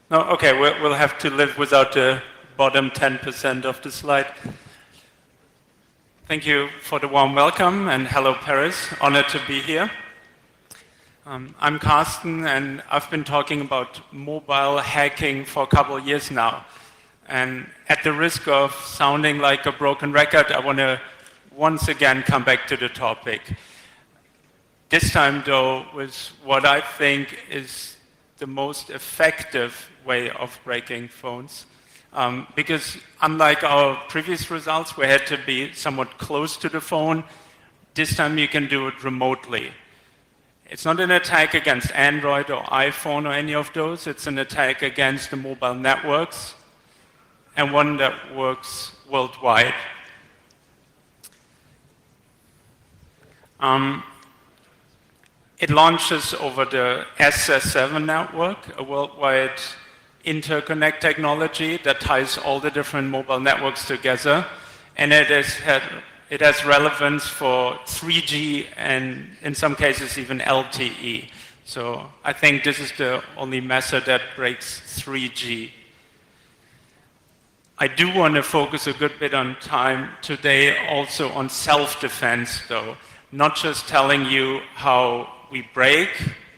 No, okay, we'll have to live without the bottom 10% of the slide. Thank you for the warm welcome, and hello Paris, honored to be here. I'm Karsten, and I've been talking about mobile hacking for a couple of years now. And at the risk of sounding like a broken record, I want to once again come back to the topic. This time though, with what I think is the most effective way of breaking phones. Because unlike our previous results, we had to be somewhat close to the phone. This time you can do it remotely. It's not an attack against Android or iPhone or any of those. It's an attack against the mobile networks, and one that works worldwide. It launches over the SS7 network, a worldwide interconnect technology that ties all the different mobile networks together, and it has relevance for 3G and in some cases even LTE. So I think this is the only method that breaks 3G. I do want to focus a good bit on time today also on self-defense though, not just telling you how we break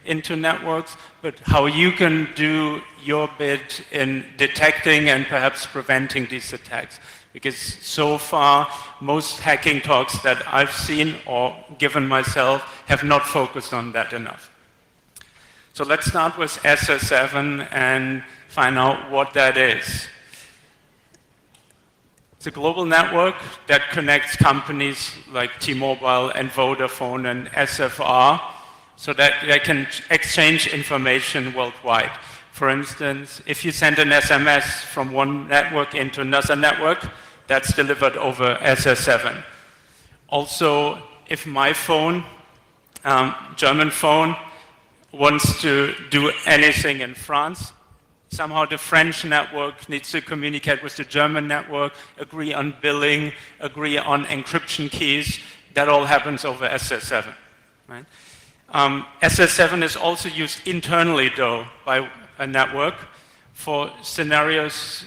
into networks, but how you can do your bit in detecting and perhaps preventing these attacks. Because so far, most hacking talks that I've seen or given myself have not focused on that enough. So let's start with SS7 and find out what that is. It's a global network that connects companies like T-Mobile and Vodafone and SFR so that they can exchange information worldwide. For instance, if you send an SMS from one network into another network, that's delivered over SS7. Also, if my phone, German phone, wants to do anything in France, somehow the French network needs to communicate with the German network, agree on billing, agree on encryption keys. That all happens over SS7. Right? SS7 is also used internally, though, by a network for scenarios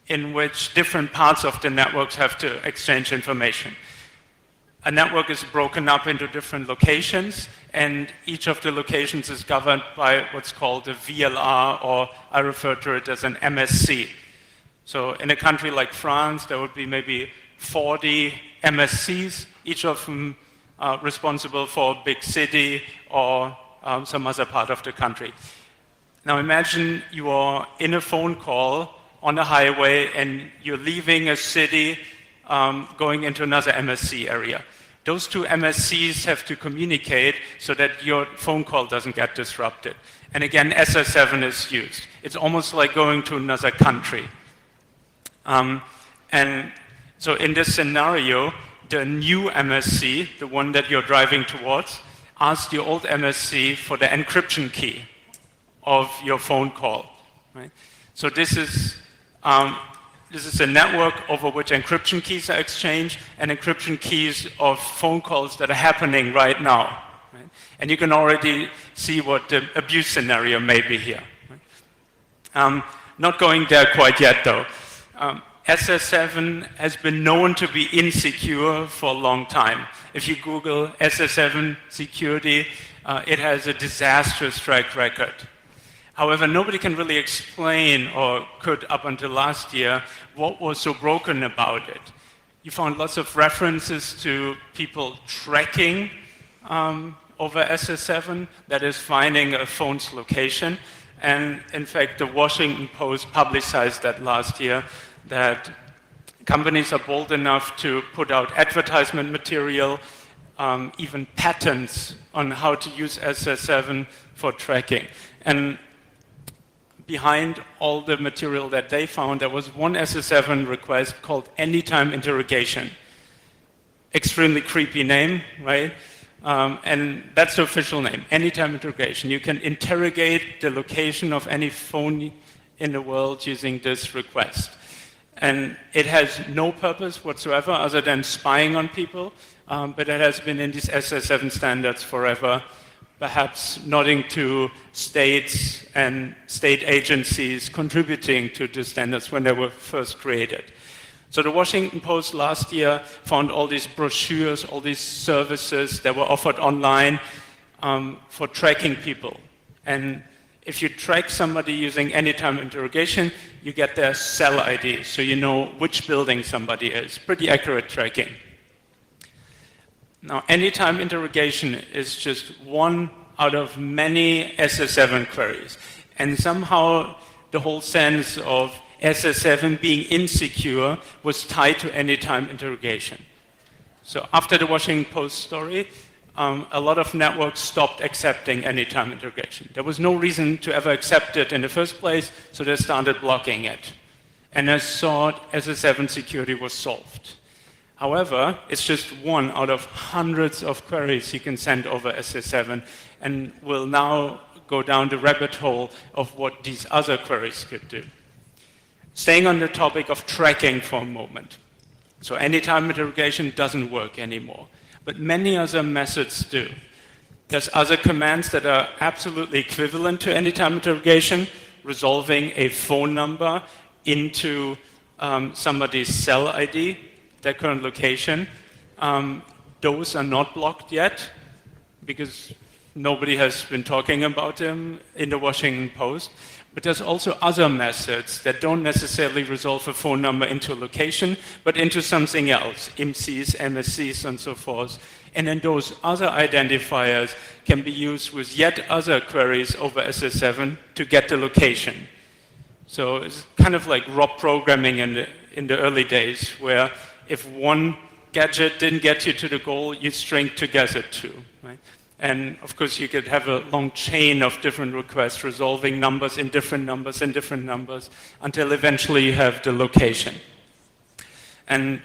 in which different parts of the networks have to exchange information. A network is broken up into different locations, and each of the locations is governed by what's called a VLR, or I refer to it as an MSC. So in a country like France, there would be maybe 40 MSCs, each of them responsible for a big city or some other part of the country. Now imagine you are in a phone call on a highway and you're leaving a city going into another MSC area. Those two MSCs have to communicate so that your phone call doesn't get disrupted. And again, SS7 is used. It's almost like going to another country. And so in this scenario, the new MSC, the one that you're driving towards, asks the old MSC for the encryption key of your phone call. Right? So this is a network over which encryption keys are exchanged and encryption keys of phone calls that are happening right now. Right? And you can already see what the abuse scenario may be here. Right? Not going there quite yet though. SS7 has been known to be insecure for a long time. If you Google SS7 security, it has a disastrous track record. However, nobody can really explain, or could up until last year, what was so broken about it. You found lots of references to people tracking over SS7, that is finding a phone's location. And in fact, the Washington Post publicized that last year, that companies are bold enough to put out advertisement material, even patents on how to use SS7 for tracking. And behind all the material that they found, there was one SS7 request called Anytime Interrogation. Extremely creepy name, right? And that's the official name, Anytime Interrogation. You can interrogate the location of any phone in the world using this request. And it has no purpose whatsoever other than spying on people, but it has been in these SS7 standards forever. perhaps nodding to states and state agencies contributing to the standards when they were first created. So the Washington Post last year found all these brochures, all these services that were offered online for tracking people. And if you track somebody using anytime interrogation, you get their cell ID, so you know which building somebody is. Pretty accurate tracking. Now, anytime interrogation is just one out of many SS7 queries. And somehow the whole sense of SS7 being insecure was tied to anytime interrogation. So after the Washington Post story, a lot of networks stopped accepting anytime interrogation. There was no reason to ever accept it in the first place, so they started blocking it. And I thought SS7 security was solved. However, it's just one out of hundreds of queries you can send over SS7, and we'll now go down the rabbit hole of what these other queries could do. Staying on the topic of tracking for a moment. So anytime interrogation doesn't work anymore, but many other methods do. There's other commands that are absolutely equivalent to anytime interrogation, resolving a phone number into somebody's cell ID, their current location. Those are not blocked yet because nobody has been talking about them in the Washington Post. But there's also other methods that don't necessarily resolve a phone number into a location, but into something else, IMSIs, MSCs, and so forth. And then those other identifiers can be used with yet other queries over SS7 to get the location. So it's kind of like ROP programming in the early days, where if one gadget didn't get you to the goal, you string together two, right? And of course, you could have a long chain of different requests resolving numbers in different numbers and different numbers until eventually you have the location. And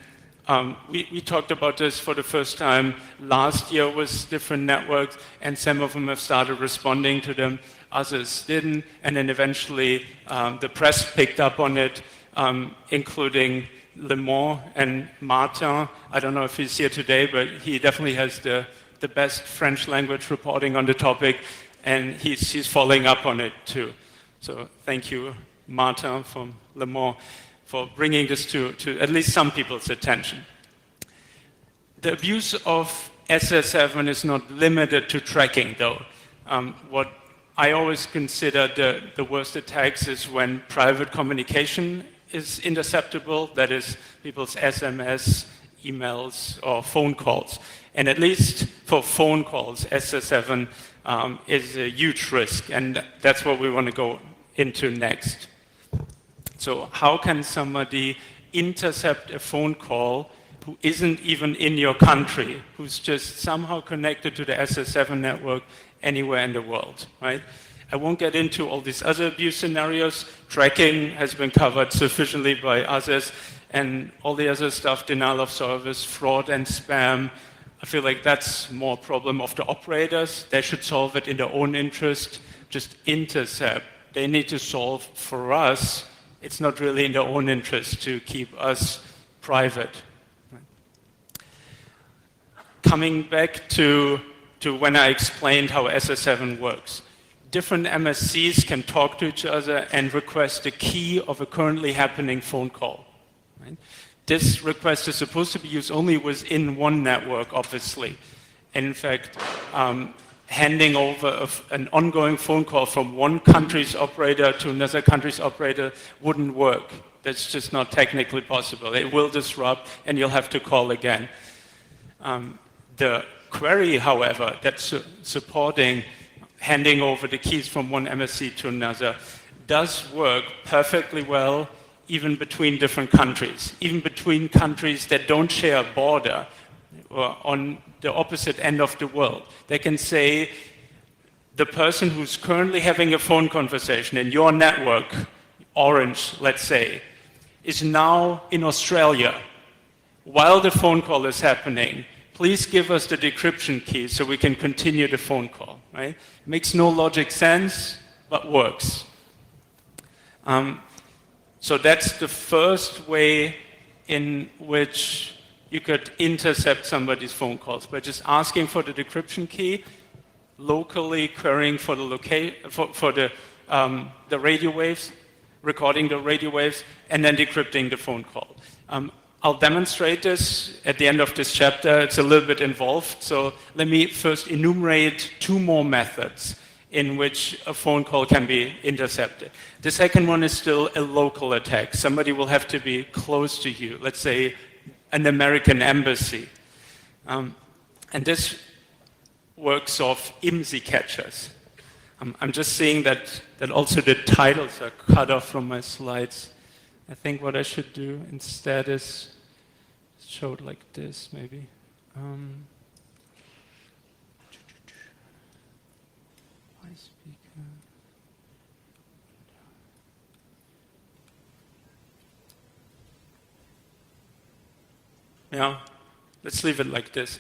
we talked about this for the first time last year with different networks, and some of them have started responding to them, others didn't, and then eventually the press picked up on it, including Le Mans and Martin. I don't know if he's here today, but he definitely has the best French language reporting on the topic, and he's following up on it too. So thank you, Martin from Le Mans, for bringing this to at least some people's attention. The abuse of SS7 is not limited to tracking, though. What I always consider the worst attacks is when private communication is interceptable, that is, people's SMS, emails, or phone calls. And at least for phone calls, SS7 is a huge risk, and that's what we want to go into next. So how can somebody intercept a phone call who isn't even in your country, who's just somehow connected to the SS7 network anywhere in the world, right? I won't get into all these other abuse scenarios. Tracking has been covered sufficiently by others, and all the other stuff, denial of service, fraud and spam, I feel like that's more a problem of the operators. They should solve it in their own interest, just intercept. They need to solve for us. It's not really in their own interest to keep us private. Coming back to when I explained how SS7 works. Different MSCs can talk to each other and request the key of a currently happening phone call. Right? This request is supposed to be used only within one network, obviously. And in fact, handing over an ongoing phone call from one country's operator to another country's operator wouldn't work. That's just not technically possible. It will disrupt, and you'll have to call again. The query, however, that's supporting handing over the keys from one MSC to another does work perfectly well even between different countries, even between countries that don't share a border or on the opposite end of the world. They can say, the person who's currently having a phone conversation in your network, Orange, let's say, is now in Australia. While the phone call is happening, please give us the decryption key so we can continue the phone call, right? Makes no logic sense, but works. So that's the first way in which you could intercept somebody's phone calls by just asking for the decryption key locally querying for the radio waves, recording the radio waves, and then decrypting the phone call. I'll demonstrate this at the end of this chapter. It's a little bit involved, so let me first enumerate 2 more methods in which a phone call can be intercepted. The second one is still a local attack. Somebody will have to be close to you, let's say an American embassy. And this works off IMSI catchers. I'm just seeing that also the titles are cut off from my slides. I think what I should do instead is show it like this, maybe. Yeah, let's leave it like this.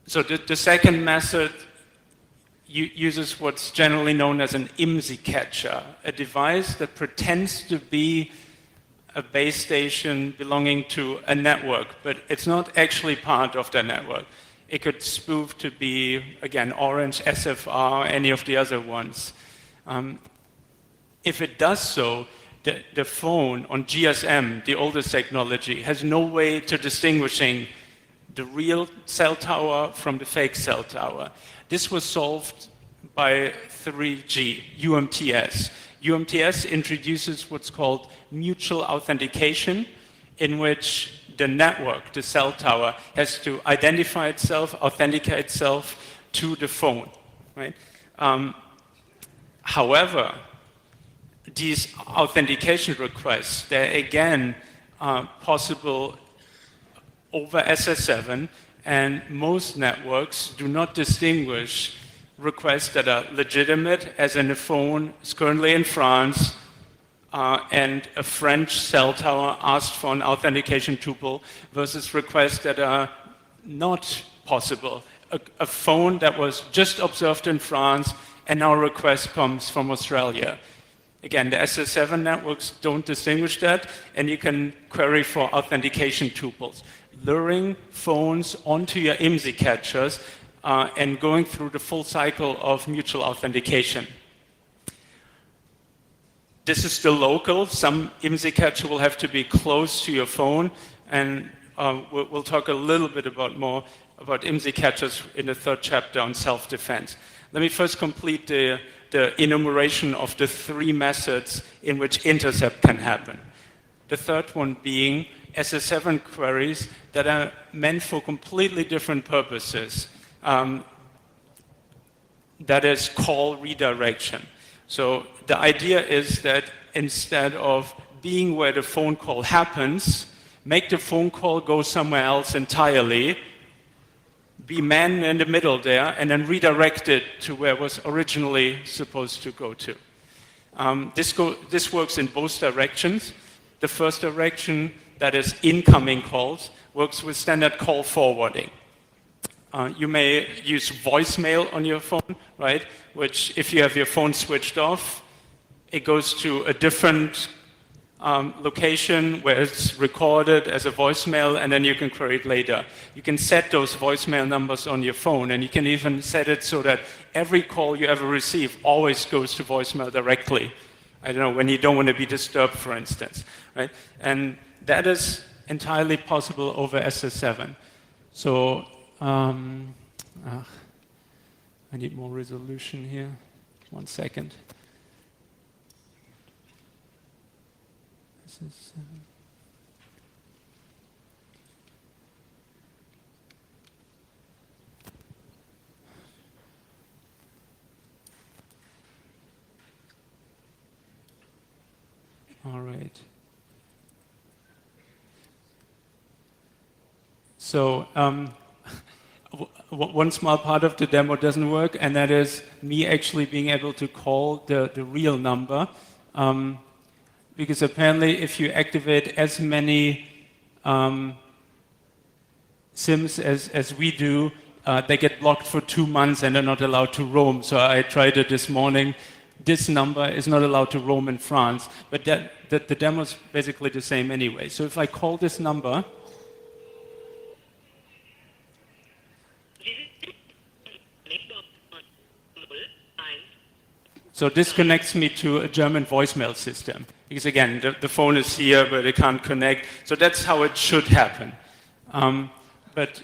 So the second method uses what's generally known as an IMSI catcher, a device that pretends to be a base station belonging to a network, but it's not actually part of the network. It could spoof to be, again, Orange, SFR, any of the other ones. If it does so, the phone on GSM, the oldest technology, has no way to distinguishing the real cell tower from the fake cell tower. This was solved by 3G, UMTS. UMTS introduces what's called mutual authentication, in which the network, the cell tower, has to identify itself, authenticate itself to the phone, right? However, these authentication requests, they're again possible over SS7, and most networks do not distinguish requests that are legitimate, as in a phone is currently in France, and a French cell tower asked for an authentication tuple, versus requests that are not possible. A phone that was just observed in France, and now a request comes from Australia. Again, the SS7 networks don't distinguish that, and you can query for authentication tuples, luring phones onto your IMSI catchers and going through the full cycle of mutual authentication. This is still local. Some IMSI catcher will have to be close to your phone, and we'll talk a little bit more about IMSI catchers in the 3rd chapter on self-defense. Let me first complete the enumeration of the 3 methods in which intercept can happen. The 3rd one being SS7 queries that are meant for completely different purposes. That is call redirection. So the idea is that instead of being where the phone call happens, make the phone call go somewhere else entirely, be man in the middle there, and then redirect it to where it was originally supposed to go to. This works in both directions. The first direction, that is incoming calls, works with standard call forwarding. You may use voicemail on your phone, right? Which, if you have your phone switched off, it goes to a different location where it's recorded as a voicemail, and then you can query it later. You can set those voicemail numbers on your phone, and you can even set it so that every call you ever receive always goes to voicemail directly. I don't know, when you don't want to be disturbed, for instance, right? And that is entirely possible over SS7. So, I need more resolution here. 1 second. SS7. All right. So one small part of the demo doesn't work, and that is me actually being able to call the real number. Because apparently if you activate as many SIMs as we do, they get blocked for 2 months and they're not allowed to roam. So I tried it this morning. This number is not allowed to roam in France, but the demo is basically the same anyway. So if I call this number, So this connects me to a German voicemail system. Because again, the phone is here, but it can't connect. So that's how it should happen. But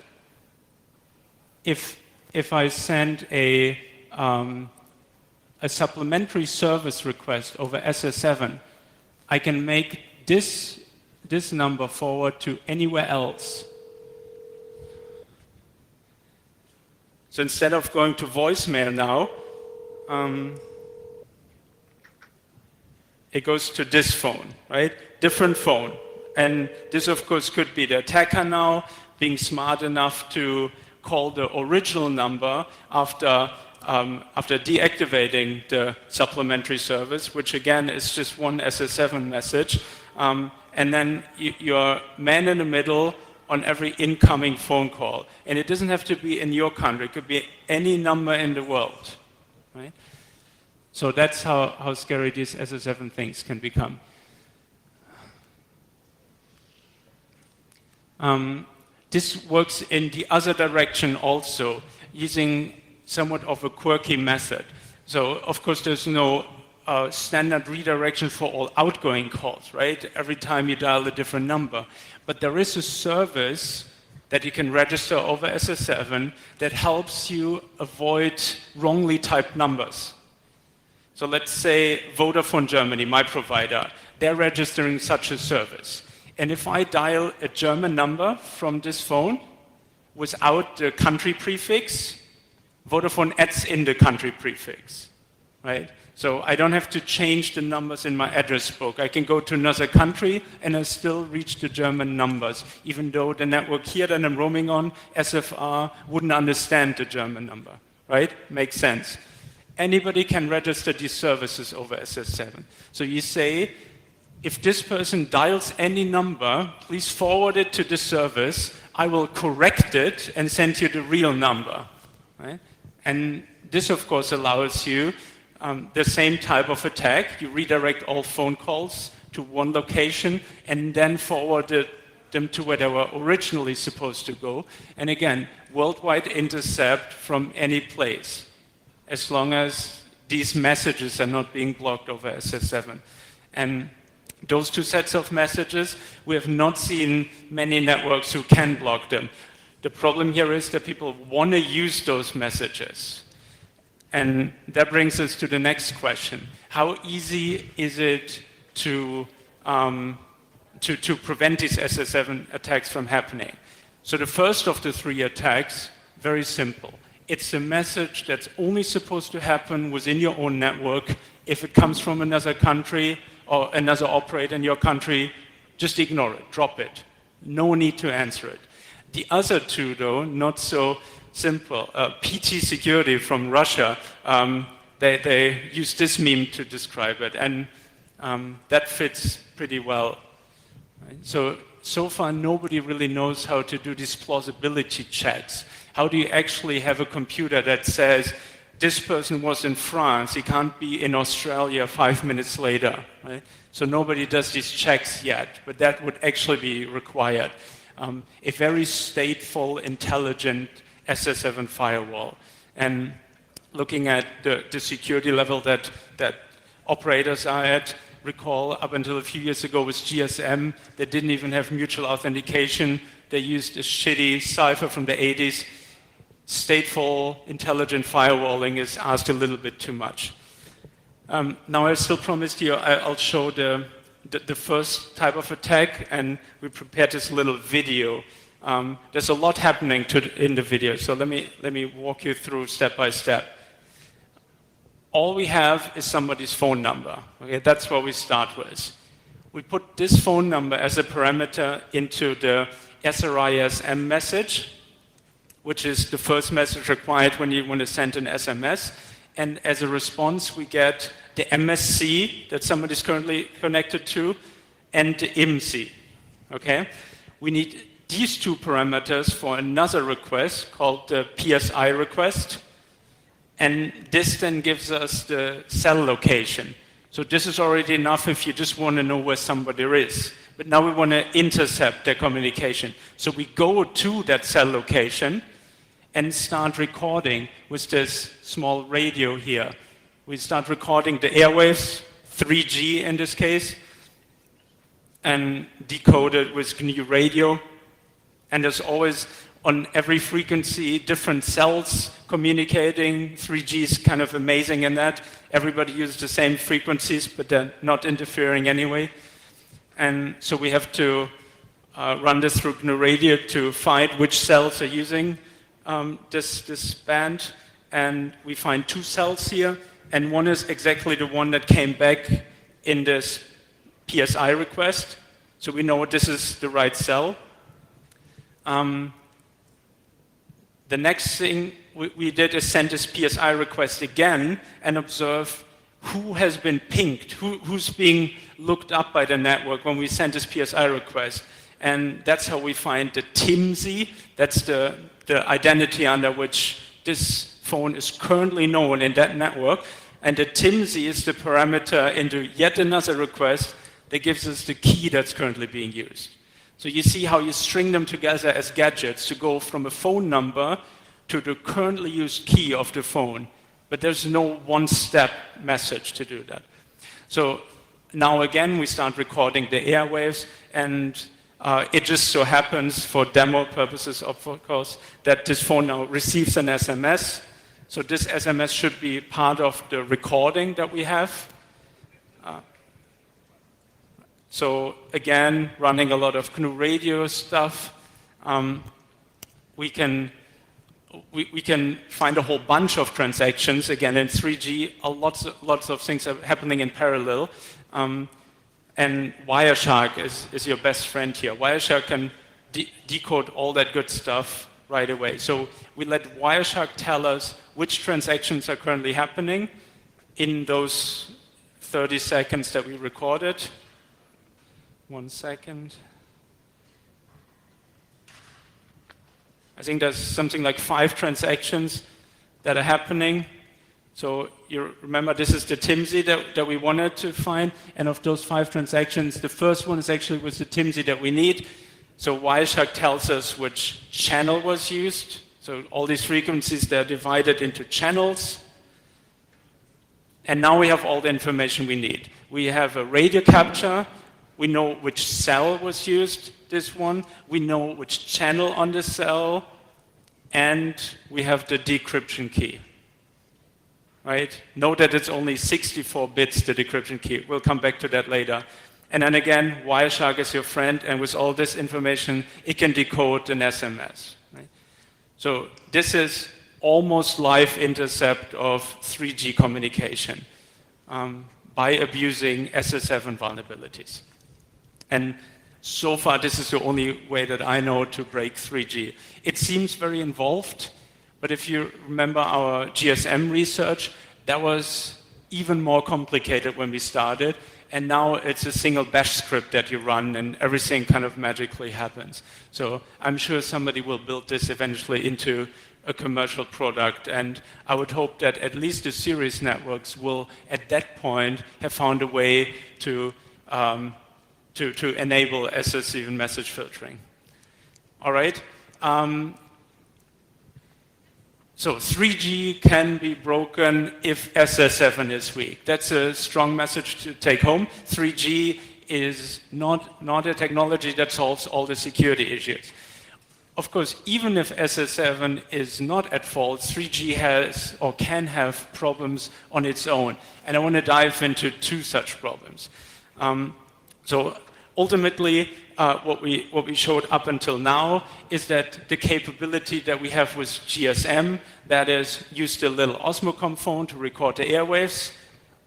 if I send a supplementary service request over SS7, I can make this number forward to anywhere else. So instead of going to voicemail now, it goes to this phone, right? Different phone. And this, of course, could be the attacker now being smart enough to call the original number after deactivating the supplementary service, which again is just one SS7 message. And then you're man in the middle on every incoming phone call. And it doesn't have to be in your country. It could be any number in the world, right? So that's how scary these SS7 things can become. This works in the other direction also, using somewhat of a quirky method. So, of course, there's no standard redirection for all outgoing calls, right? Every time you dial a different number. But there is a service that you can register over SS7 that helps you avoid wrongly typed numbers. So let's say Vodafone Germany, my provider, they're registering such a service. And if I dial a German number from this phone without the country prefix, Vodafone adds in the country prefix, right? So I don't have to change the numbers in my address book. I can go to another country and I still reach the German numbers, even though the network here that I'm roaming on, SFR, wouldn't understand the German number, right? Makes sense. Anybody can register these services over SS7. So you say, if this person dials any number, please forward it to the service. I will correct it and send you the real number, right? And this, of course, allows you the same type of attack. You redirect all phone calls to one location and then forward them to where they were originally supposed to go. And again, worldwide intercept from any place, as long as these messages are not being blocked over SS7. And those two sets of messages, we have not seen many networks who can block them. The problem here is that people want to use those messages. And that brings us to the next question. How easy is it to prevent these SS7 attacks from happening? So the first of the three attacks, very simple. It's a message that's only supposed to happen within your own network. If it comes from another country or another operator in your country, just ignore it, drop it. No need to answer it. The other two, though, not so simple. PT Security from Russia, they use this meme to describe it, and that fits pretty well. Right? So far, nobody really knows how to do these plausibility checks. How do you actually have a computer that says, this person was in France, he can't be in Australia 5 minutes later, right? So nobody does these checks yet, but that would actually be required. A very stateful, intelligent SS7 firewall. And looking at the security level that operators are at, recall up until a few years ago with GSM, they didn't even have mutual authentication. They used a shitty cipher from the 80s. Stateful, intelligent firewalling is asked a little bit too much. Now I still promised you I'll show the first type of attack, and we prepared this little video. There's a lot happening in the video, so let me walk you through step by step. All we have is somebody's phone number. Okay, that's what we start with. We put this phone number as a parameter into the SRISM message, which is the first message required when you want to send an SMS. And as a response, we get the MSC that somebody's currently connected to and the IMSI. Okay? We need these two parameters for another request called the PSI request. And this then gives us the cell location. So this is already enough if you just want to know where somebody is. But now we want to intercept their communication. So we go to that cell location and start recording with this small radio here. We start recording the airwaves, 3G in this case, and decode it with GNU radio. And there's always, on every frequency, different cells communicating. 3G is kind of amazing in that. Everybody uses the same frequencies, but they're not interfering anyway. And so we have to run this through GNU radio to find which cells are using this band. And we find 2 cells here, and one is exactly the one that came back in this PSI request. So we know this is the right cell. The next thing we did is send this PSI request again and observe who has been pinged, who's being looked up by the network when we send this PSI request. And that's how we find the TIMSI. That's the identity under which this phone is currently known in that network. And the TIMSI is the parameter into yet another request that gives us the key that's currently being used. So you see how you string them together as gadgets to go from a phone number to the currently used key of the phone. But there's no one-step message to do that. So now again, we start recording the airwaves, and it just so happens, for demo purposes of course, that this phone now receives an SMS. So this SMS should be part of the recording that we have. So again, running a lot of GNU radio stuff, we can find a whole bunch of transactions. Again, in 3G, lots of things are happening in parallel. And Wireshark is your best friend here. Wireshark can decode all that good stuff right away. So we let Wireshark tell us which transactions are currently happening in those 30 seconds that we recorded. 1 second. I think there's something like 5 transactions that are happening. So you remember, this is the TIMSI that we wanted to find. And of those 5 transactions, the first one is actually with the TIMSI that we need. So Wireshark tells us which channel was used. So all these frequencies, they're divided into channels. And now we have all the information we need. We have a radio capture. We know which cell was used, this one. We know which channel on the cell. And we have the decryption key. Right? Note that it's only 64 bits, the decryption key. We'll come back to that later. And then again, Wireshark is your friend, and with all this information, it can decode an SMS. Right? So this is almost live intercept of 3G communication by abusing SS7 vulnerabilities. And so far, this is the only way that I know to break 3G. It seems very involved, but if you remember our GSM research, that was even more complicated when we started. And now it's a single bash script that you run, and everything kind of magically happens. So I'm sure somebody will build this eventually into a commercial product. And I would hope that at least the series networks will, at that point, have found a way to enable SS7 message filtering. All right. So 3G can be broken if SS7 is weak. That's a strong message to take home. 3G is not a technology that solves all the security issues. Of course, even if SS7 is not at fault, 3G has or can have problems on its own. And I want to dive into 2 such problems. So ultimately, what we showed up until now is that the capability that we have with GSM, that is, use the little Osmocom phone to record the airwaves,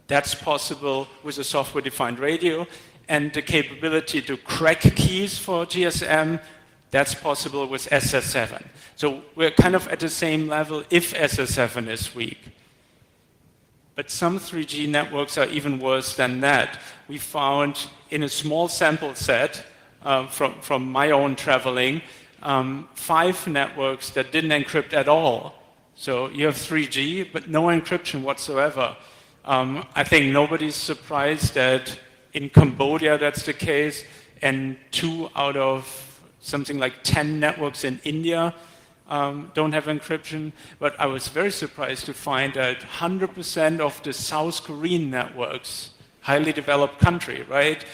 that's possible with a software-defined radio. And the capability to crack keys for GSM, that's possible with SS7. So we're kind of at the same level if SS7 is weak. But some 3G networks are even worse than that. We found in a small sample set from my own traveling, 5 networks that didn't encrypt at all. So you have 3G, but no encryption whatsoever. I think nobody's surprised that in Cambodia that's the case, and 2 out of something like 10 networks in India don't have encryption, but I was very surprised to find that 100% of the South Korean networks, highly developed country, right?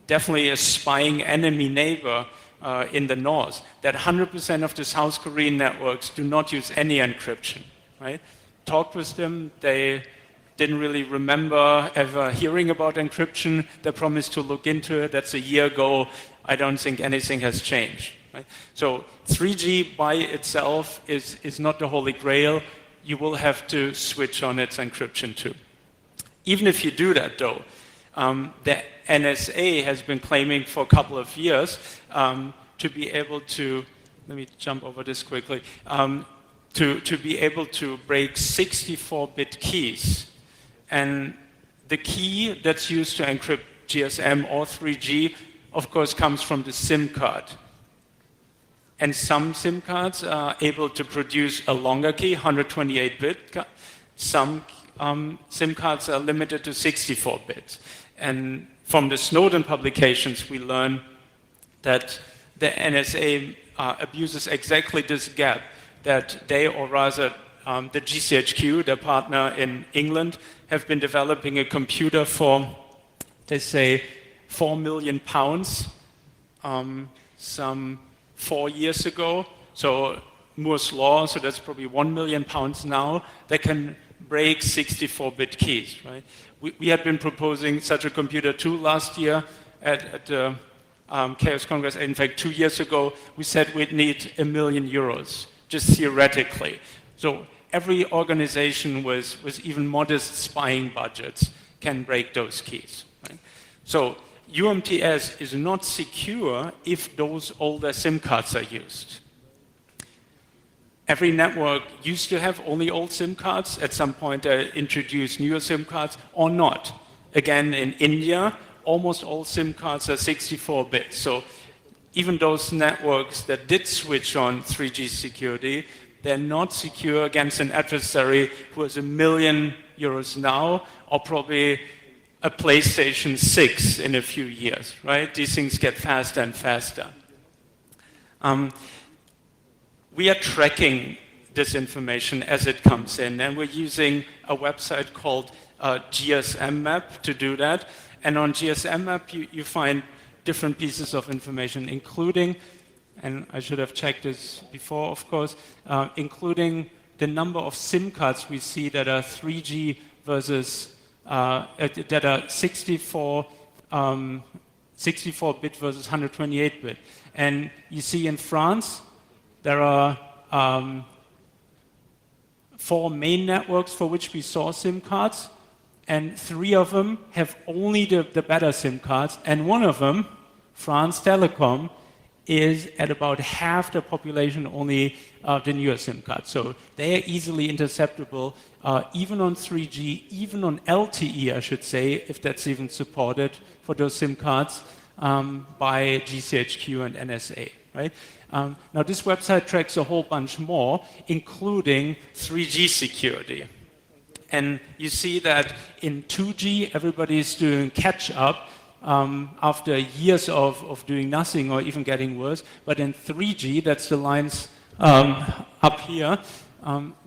Definitely a spying enemy neighbor in the north, that 100% of the South Korean networks do not use any encryption, right? Talked with them, they didn't really remember ever hearing about encryption. They promised to look into it. That's a year ago. I don't think anything has changed. Right? So 3G by itself is not the holy grail. You will have to switch on its encryption too. Even if you do that though, the NSA has been claiming for a couple of years to be able to, let me jump over this quickly, to be able to break 64-bit keys. And the key that's used to encrypt GSM or 3G, of course, comes from the SIM card. And some SIM cards are able to produce a longer key, 128-bit. Some SIM cards are limited to 64 bits. And from the Snowden publications, we learn that the NSA abuses exactly this gap, that they, or rather the GCHQ, their partner in England, have been developing a computer for, they say, £4 million some 4 years ago. So Moore's Law, so that's probably £1 million now, that can break 64-bit keys, right? We had been proposing such a computer too last year at the Chaos Congress. In fact, 2 years ago, we said we'd need €1 million, just theoretically. So every organization with even modest spying budgets can break those keys. Right? So UMTS is not secure if those older SIM cards are used. Every network used to have only old SIM cards. At some point, they introduced newer SIM cards or not. Again, in India, almost all SIM cards are 64-bit. So even those networks that did switch on 3G security, they're not secure against an adversary who has €1 million now, or probably a PlayStation 6 in a few years, right? These things get faster and faster. We are tracking this information as it comes in, and we're using a website called GSM Map to do that. And on GSM Map, you find different pieces of information, including, and I should have checked this before, of course, including the number of SIM cards we see that are 3G versus, that are 64-bit versus 128-bit. And you see in France, there are 4 main networks for which we saw SIM cards, and 3 of them have only the better SIM cards, and one of them, France Telecom, is at about half the population only the newer SIM cards. So they are easily interceptable, even on 3G, even on LTE, I should say, if that's even supported for those SIM cards by GCHQ and NSA, right? Now this website tracks a whole bunch more, including 3G security. And you see that in 2G, everybody's doing catch-up after years of doing nothing or even getting worse. But in 3G, that's the lines up here,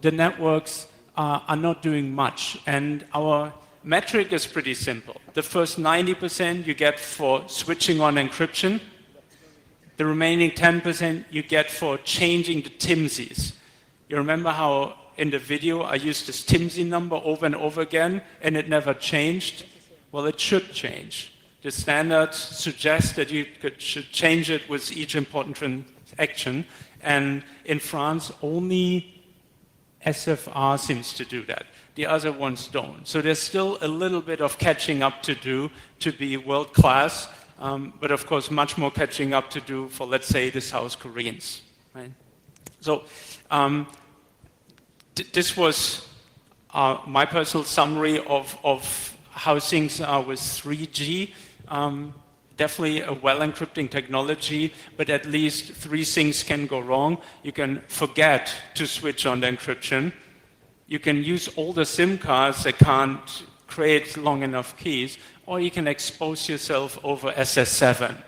the networks are not doing much. And our metric is pretty simple. The first 90% you get for switching on encryption. The remaining 10% you get for changing the TIMSIs. You remember how in the video I used this TIMSI number over and over again and it never changed? Well, it should change. The standard suggests that you should change it with each important transaction, and in France only SFR seems to do that. The other ones don't. So there's still a little bit of catching up to do to be world-class, but of course much more catching up to do for, let's say, the South Koreans. Right? So this was my personal summary of how things are with 3G. Definitely a well-encrypting technology, but at least 3 things can go wrong. You can forget to switch on the encryption. You can use older SIM cards that can't create long enough keys, or you can expose yourself over SS7.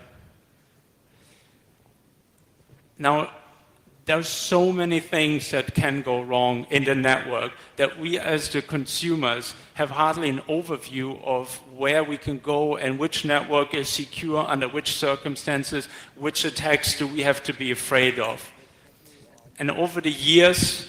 Now, There's so many things that can go wrong in the network that we as the consumers have hardly an overview of where we can go and which network is secure under which circumstances, which attacks do we have to be afraid of. And over the years,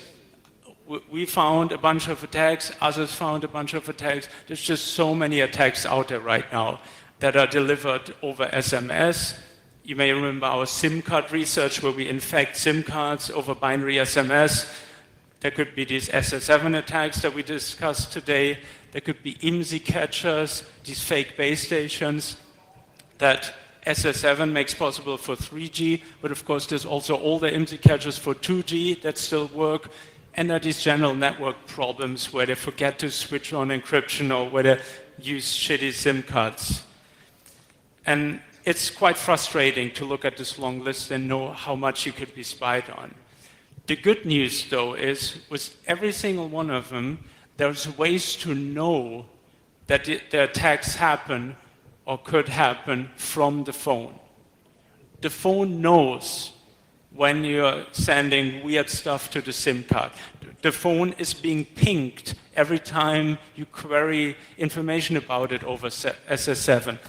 we found a bunch of attacks, others found a bunch of attacks. There's just so many attacks out there right now that are delivered over SMS. You may remember our SIM card research where we infect SIM cards over binary SMS. There could be these SS7 attacks that we discussed today. There could be IMSI catchers, these fake base stations that SS7 makes possible for 3G, but of course there's also older IMSI catchers for 2G that still work. And there are these general network problems where they forget to switch on encryption or where they use shitty SIM cards. And it's quite frustrating to look at this long list and know how much you could be spied on. The good news, though, is with every single one of them, there's ways to know that the attacks happen or could happen from the phone. The phone knows when you're sending weird stuff to the SIM card. The phone is being pinged every time you query information about it over SS7.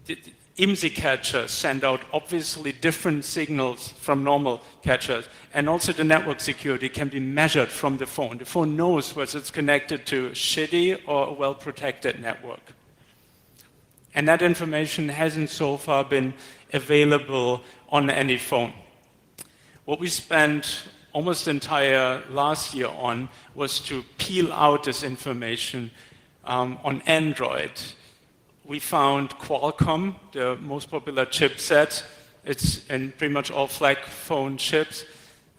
The IMSI catchers send out obviously different signals from normal catchers, and also the network security can be measured from the phone. The phone knows whether it's connected to a shitty or a well-protected network. And that information hasn't so far been available on any phone. What we spent almost the entire last year on was to peel out this information on Android. We found Qualcomm, the most popular chipset, it's in pretty much all flagship phone chips,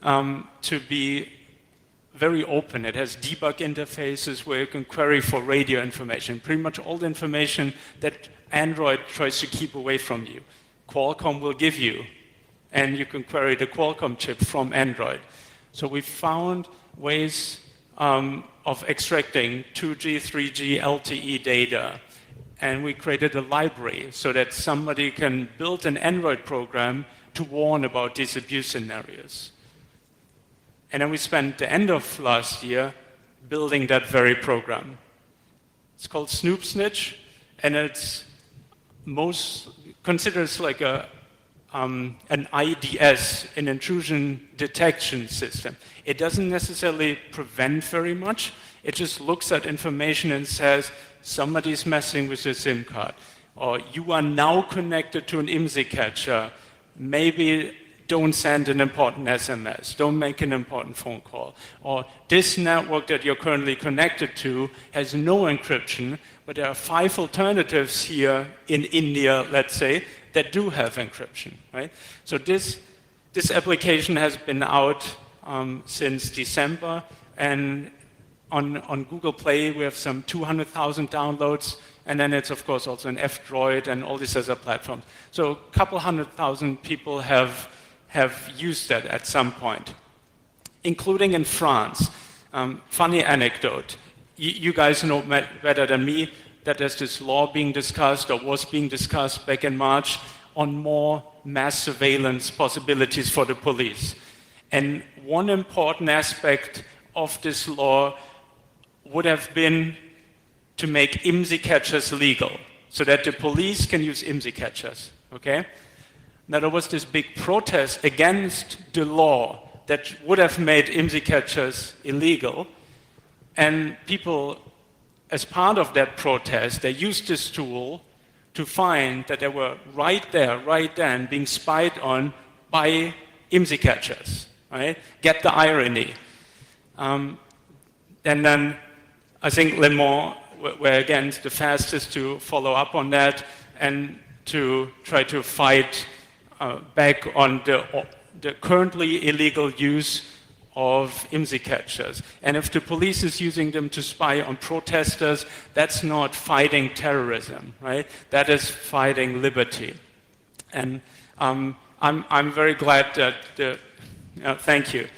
to be very open. It has debug interfaces where you can query for radio information. Pretty much all the information that Android tries to keep away from you, Qualcomm will give you, and you can query the Qualcomm chip from Android. So we found ways of extracting 2G, 3G, LTE data. And we created a library so that somebody can build an Android program to warn about these abuse scenarios. And then we spent the end of last year building that very program. It's called Snoop Snitch, and it's considered like an IDS, an intrusion detection system. It doesn't necessarily prevent very much. It just looks at information and says, somebody's messing with your SIM card, or you are now connected to an IMSI catcher. Maybe don't send an important SMS, don't make an important phone call. Or this network that you're currently connected to has no encryption, but there are 5 alternatives here in India, let's say, that do have encryption, right? So this application has been out since December, and on Google Play, we have some 200,000 downloads, and then it's, of course, also an F-Droid and all these other platforms. So a couple 100,000 people have used that at some point, including in France. Funny anecdote. You guys know better than me that there's this law being discussed, or was being discussed back in March, on more mass surveillance possibilities for the police. And one important aspect of this law would have been to make IMSI catchers legal, so that the police can use IMSI catchers, okay? Now there was this big protest against the law that would have made IMSI catchers illegal, and people, as part of that protest, they used this tool to find that they were right there, right then, being spied on by IMSI catchers, right? Get the irony. And then I think Le Mans were again the fastest to follow up on that and to try to fight back on the currently illegal use of IMSI catchers. And if the police is using them to spy on protesters, that's not fighting terrorism, right? That is fighting liberty. And I'm very glad that thank you.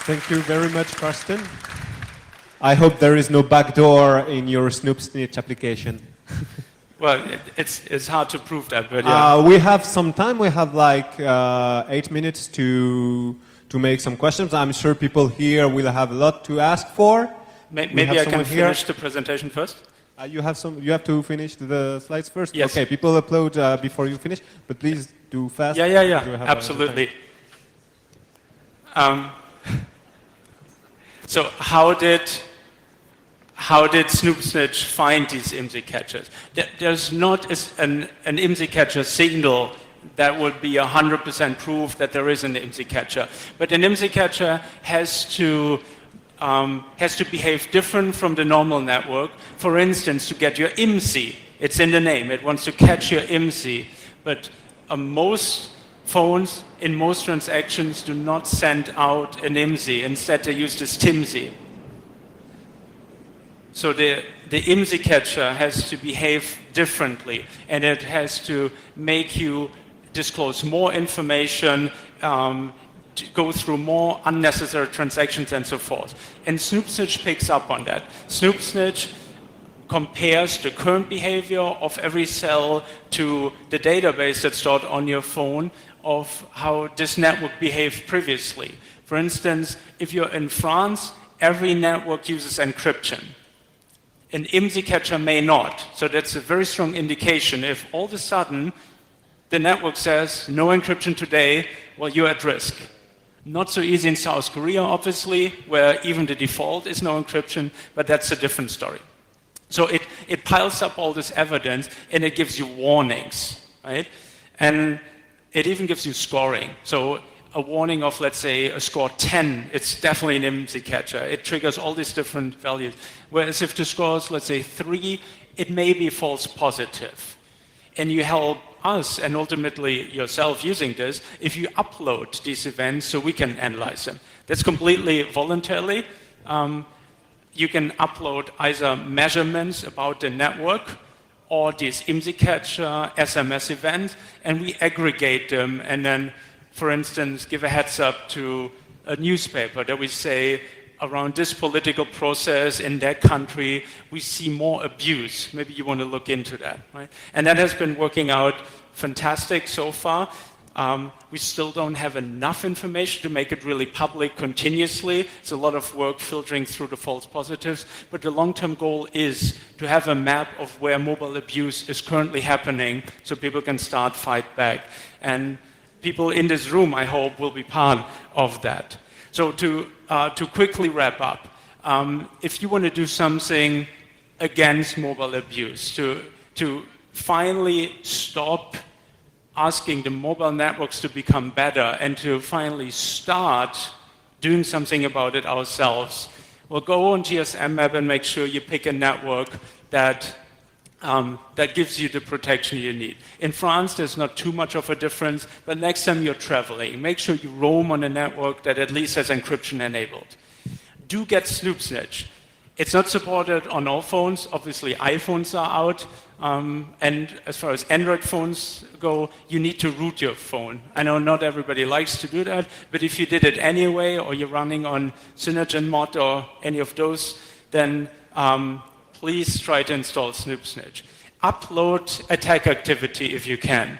Thank you very much, Karsten. I hope there is no backdoor in your Snoop Snitch application. Well, it's hard to prove that, but yeah. We have some time. We have like 8 minutes to make some questions. I'm sure people here will have a lot to ask for. Maybe I can finish the presentation first. You have to finish the slides first. Yes. Okay. People upload before you finish, but please do fast. Yeah. Absolutely. So how did Snoop Snitch find these IMSI catchers? There's not an IMSI catcher signal that would be 100% proof that there is an IMSI catcher. But an IMSI catcher has to behave different from the normal network. For instance, to get your IMSI, it's in the name, it wants to catch your IMSI. But most phones, in most transactions, do not send out an IMSI. Instead, they use this TIMSI. So the IMSI catcher has to behave differently, and it has to make you disclose more information, to go through more unnecessary transactions and so forth. And Snoop Snitch picks up on that. Snoop Snitch compares the current behavior of every cell to the database that's stored on your phone of how this network behaved previously. For instance, if you're in France, every network uses encryption. An IMSI catcher may not. So that's a very strong indication. If all of a sudden the network says no encryption today, well, you're at risk. Not so easy in South Korea, obviously, where even the default is no encryption, but that's a different story. So it piles up all this evidence, and it gives you warnings, right? And it even gives you scoring. So a warning of, let's say, a score 10, it's definitely an IMSI catcher. It triggers all these different values. Whereas if the score is, let's say, 3, it may be false positive. And you help us, and ultimately yourself using this, if you upload these events so we can analyze them. That's completely voluntarily. You can upload either measurements about the network or these IMSI catcher SMS events, and we aggregate them and then, for instance, give a heads up to a newspaper that we say, around this political process in that country, we see more abuse. Maybe you want to look into that, right? And that has been working out fantastic so far. We still don't have enough information to make it really public continuously. It's a lot of work filtering through the false positives, but the long-term goal is to have a map of where mobile abuse is currently happening so people can start fight back. And people in this room, I hope, will be part of that. So to quickly wrap up, if you want to do something against mobile abuse, to finally stop asking the mobile networks to become better and to finally start doing something about it ourselves, well, go on GSM Map and make sure you pick a network that gives you the protection you need. In France, there's not too much of a difference, but next time you're traveling, make sure you roam on a network that at least has encryption enabled. Do get Snoop Snitch. It's not supported on all phones. Obviously, iPhones are out. And as far as Android phones go, you need to root your phone. I know not everybody likes to do that, but if you did it anyway, or you're running on CyanogenMod or any of those, then please try to install Snoop Snitch. Upload attack activity if you can.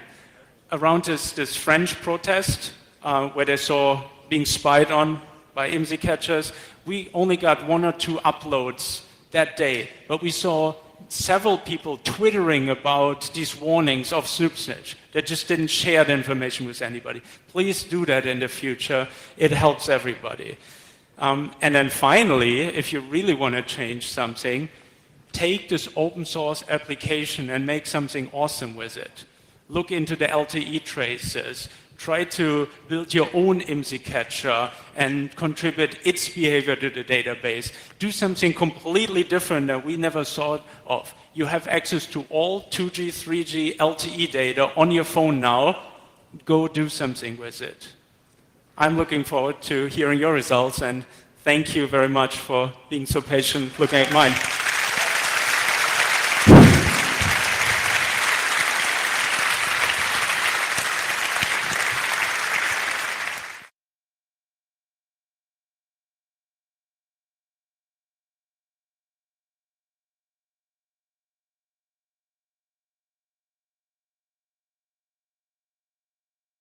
Around this French protest, where they saw being spied on by IMSI catchers, we only got 1 or 2 uploads that day, but we saw several people twittering about these warnings of Snoop Snitch. They just didn't share the information with anybody. Please do that in the future. It helps everybody. And then finally, if you really want to change something, take this open source application and make something awesome with it. Look into the LTE traces. Try to build your own IMSI catcher and contribute its behavior to the database. Do something completely different that we never thought of. You have access to all 2G, 3G, LTE data on your phone now. Go do something with it. I'm looking forward to hearing your results, and thank you very much for being so patient looking at mine.